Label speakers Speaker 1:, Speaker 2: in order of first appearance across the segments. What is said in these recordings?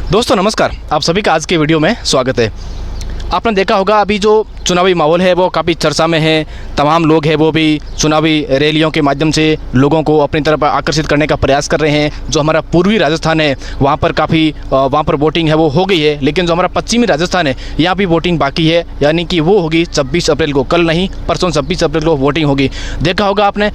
Speaker 1: दोस्तों नमस्कार, आप सभी का आज के वीडियो में स्वागत है। आपने देखा होगा अभी जो चुनावी माहौल है वो काफ़ी चर्चा में है। तमाम लोग हैं वो भी चुनावी रैलियों के माध्यम से लोगों को अपनी तरफ आकर्षित करने का प्रयास कर रहे हैं। जो हमारा पूर्वी राजस्थान है वहाँ पर वोटिंग है वो हो गई है, लेकिन जो हमारा पश्चिमी राजस्थान है यहाँ भी वोटिंग बाकी है, यानी कि वो होगी 26 अप्रैल को, कल नहीं परसों 26 अप्रैल को वोटिंग होगी। देखा होगा आपने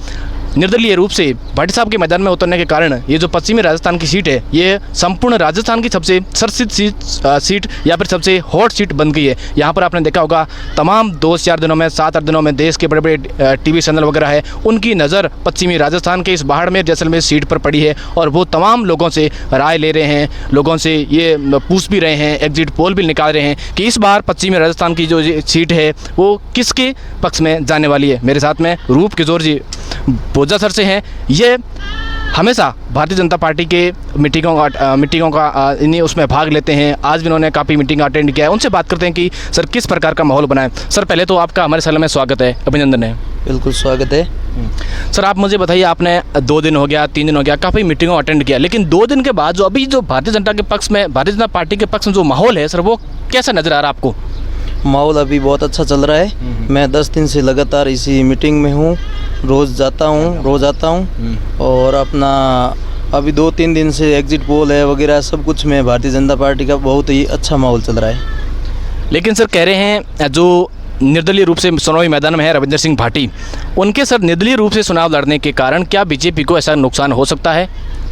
Speaker 1: निर्दलीय रूप से भाटी साहब के मैदान में उतरने के कारण ये जो पश्चिमी राजस्थान की सीट है ये संपूर्ण राजस्थान की सबसे चर्चित सीट या फिर सबसे हॉट सीट बन गई है। यहाँ पर आपने देखा होगा तमाम 2-4 दिनों में 7-8 दिनों में देश के बड़े बड़े टीवी चैनल वगैरह है उनकी नज़र पश्चिमी राजस्थान के इस बाड़मेर जैसलमेर सीट पर पड़ी है और वो तमाम लोगों से राय ले रहे हैं, लोगों से ये पूछ भी रहे हैं, एग्जिट पोल भी निकाल रहे हैं कि इस बार पश्चिमी राजस्थान की जो सीट है वो किसके पक्ष में जाने वाली है। मेरे साथ में रूप किशोर जी बोजा सर से हैं। ये हमेशा भारतीय जनता पार्टी के मीटिंगों का इन्हीं उसमें भाग लेते हैं। आज भी उन्होंने काफ़ी मीटिंग अटेंड किया है। उनसे बात करते हैं कि सर किस प्रकार का माहौल बना है। सर पहले तो आपका हमारे चैनल में स्वागत है, अभिनंदन है।
Speaker 2: बिल्कुल स्वागत है।
Speaker 1: सर आप मुझे बताइए, आपने 2 दिन हो गया 3 दिन हो गया काफ़ी मीटिंगों अटेंड किया, लेकिन 2 दिन के बाद जो भारतीय जनता पार्टी के पक्ष में जो माहौल है सर वो कैसा नज़र आ रहा है आपको?
Speaker 2: माहौल अभी बहुत अच्छा चल रहा है। मैं 10 दिन से लगातार इसी मीटिंग में हूँ, रोज़ आता हूँ और अपना अभी 2-3 दिन से एग्जिट पोल है वगैरह सब कुछ में भारतीय जनता पार्टी का बहुत ही अच्छा माहौल चल रहा है।
Speaker 1: लेकिन सर कह रहे हैं जो निर्दलीय रूप से चुनावी मैदान में है रविंद्र सिंह भाटी, उनके सर निर्दलीय रूप से चुनाव लड़ने के कारण क्या बीजेपी को ऐसा नुकसान हो सकता है?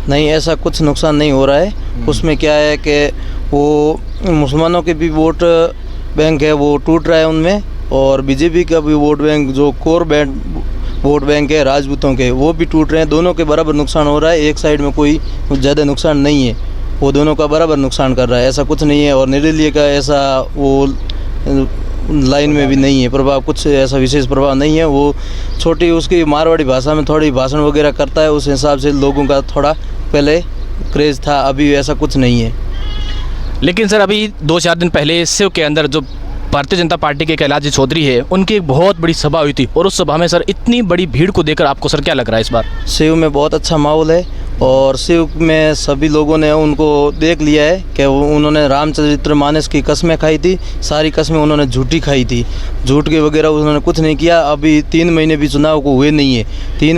Speaker 2: नहीं, ऐसा कुछ नुकसान नहीं हो रहा है। उसमें क्या है कि वो मुसलमानों के भी वोट बैंक है वो टूट रहा है उनमें, और बीजेपी का भी वोट बैंक जो कोर वोट बैंक है राजपूतों के वो भी टूट रहे हैं। दोनों के बराबर नुकसान हो रहा है। एक साइड में कोई ज़्यादा नुकसान नहीं है, वो दोनों का बराबर नुकसान कर रहा है। ऐसा कुछ नहीं है। और निर्दलीय का ऐसा वो लाइन में भी नहीं है प्रभाव, कुछ ऐसा विशेष प्रभाव नहीं है। वो छोटी उसकी मारवाड़ी भाषा में थोड़ी भाषण वगैरह करता है, उस हिसाब से लोगों का थोड़ा पहले क्रेज़ था, अभी ऐसा कुछ नहीं है।
Speaker 1: लेकिन सर अभी 2-4 दिन पहले शिव के अंदर जो भारतीय जनता पार्टी के कैलाश जी चौधरी है उनकी एक बहुत बड़ी सभा हुई थी, और उस सभा में सर इतनी बड़ी भीड़ को देखकर आपको सर क्या लग रहा है इस बार?
Speaker 2: शिव में बहुत अच्छा माहौल है और शिव में सभी लोगों ने उनको देख लिया है कि उन्होंने रामचरितमानस की कस्में खाई थी, सारी कस्में उन्होंने झूठी खाई थी, झूठ के वगैरह उन्होंने कुछ नहीं किया। अभी 3 महीने भी चुनाव को हुए नहीं है। 3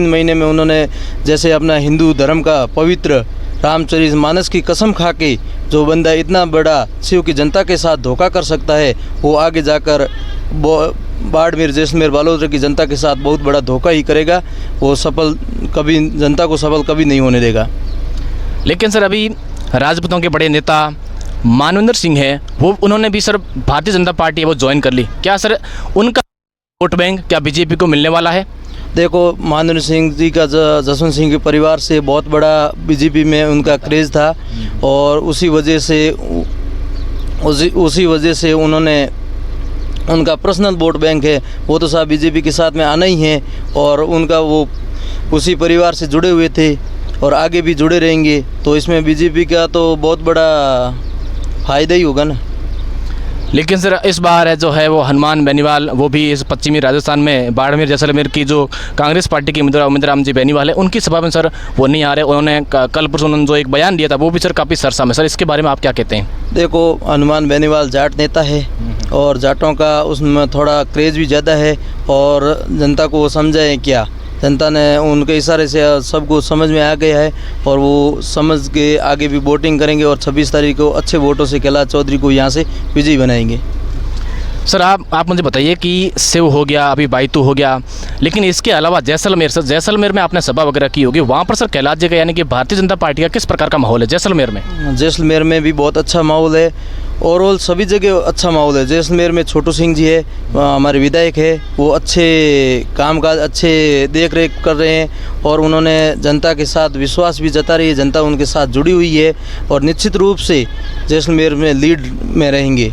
Speaker 2: महीने में उन्होंने जैसे अपना हिंदू धर्म का पवित्र रामचरितमानस की कसम खा के जो बंदा इतना बड़ा शिव की जनता के साथ धोखा कर सकता है, वो आगे जाकर बाड़मेर जैसलमेर बालोद की जनता के साथ बहुत बड़ा धोखा ही करेगा। वो जनता को सफल कभी नहीं होने देगा।
Speaker 1: लेकिन सर अभी राजपूतों के बड़े नेता मानवेंद्र सिंह है वो उन्होंने भी सर भारतीय जनता पार्टी है वो ज्वाइन कर ली। क्या सर उनका वोट बैंक क्या बीजेपी को मिलने वाला है?
Speaker 2: देखो, मानवेंद्र सिंह जी का जसवंत सिंह के परिवार से बहुत बड़ा बीजेपी में उनका क्रेज़ था, और उसी वजह से उन्होंने उनका पर्सनल वोट बैंक है वो तो साहब बीजेपी के साथ में आना ही है, और उनका वो उसी परिवार से जुड़े हुए थे और आगे भी जुड़े रहेंगे। तो इसमें बीजेपी का तो बहुत बड़ा फ़ायदा ही होगा ना।
Speaker 1: लेकिन सर इस बार है जो है वो हनुमान बेनीवाल वो भी इस पश्चिमी राजस्थान में बाड़मेर जैसलमेर की जो कांग्रेस पार्टी के उम्मीदवार राम जी बेनीवाल है उनकी सभा में सर वो नहीं आ रहे। उन्होंने कल परसों उन्होंने जो एक बयान दिया था वो भी सर काफ़ी सरसा में। सर इसके बारे में आप क्या कहते हैं?
Speaker 2: देखो, हनुमान बेनीवाल जाट नेता है और जाटों का उसमें थोड़ा क्रेज़ भी ज़्यादा है, और जनता को वो समझाएं क्या, जनता ने उनके इशारे से सबको समझ में आ गया है और वो समझ के आगे भी वोटिंग करेंगे और 26 तारीख को अच्छे वोटों से कैलाश चौधरी को यहाँ से विजयी बनाएंगे।
Speaker 1: सर आप मुझे बताइए कि शिव हो गया, अभी बायतू हो गया, लेकिन इसके अलावा जैसलमेर में आपने सभा वगैरह की होगी, वहाँ पर सर कैलाश जी का यानी कि भारतीय जनता पार्टी का किस प्रकार का माहौल है जैसलमेर में?
Speaker 2: जैसलमेर में भी बहुत अच्छा माहौल है, ओवरऑल सभी जगह अच्छा माहौल है। जैसलमेर में छोटू सिंह जी है, हमारे विधायक है, वो अच्छे कामकाज अच्छे देख रेख कर रहे हैं और उन्होंने जनता के साथ विश्वास भी जता रही है, जनता उनके साथ जुड़ी हुई है और निश्चित रूप से जैसलमेर में लीड में रहेंगे।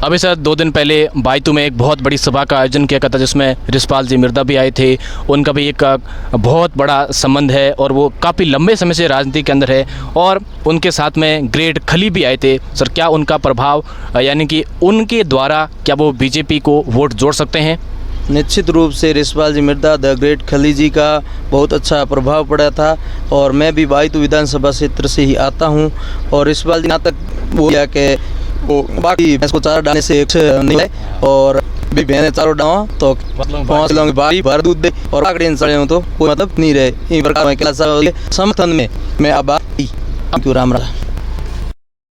Speaker 1: अभी सर 2 दिन पहले बायतू में एक बहुत बड़ी सभा का आयोजन किया गया था जिसमें रिशपाल जी मिर्दा भी आए थे। उनका भी एक बहुत बड़ा संबंध है और वो काफ़ी लंबे समय से राजनीति के अंदर है, और उनके साथ में ग्रेट खली भी आए थे। सर क्या उनका प्रभाव यानी कि उनके द्वारा क्या वो बीजेपी को वोट जोड़ सकते हैं?
Speaker 2: निश्चित रूप से रिशपाल जी मिर्दा द ग्रेट खली जी का बहुत अच्छा प्रभाव पड़ा था। और मैं भी बायतू विधानसभा क्षेत्र से ही आता हूँ। और रिशपाल जी यहाँ तक बोला कि वो बाकी भैंस को चारा डालने से नहीं है, और भी भैंस चारों डावा तो 5 किलो की बारी भर दूध दे और आकड़े चढ़े हो तो कोई मतलब नहीं रहे। इन प्रकार में समर्थन में मैं आभारी। राम राम।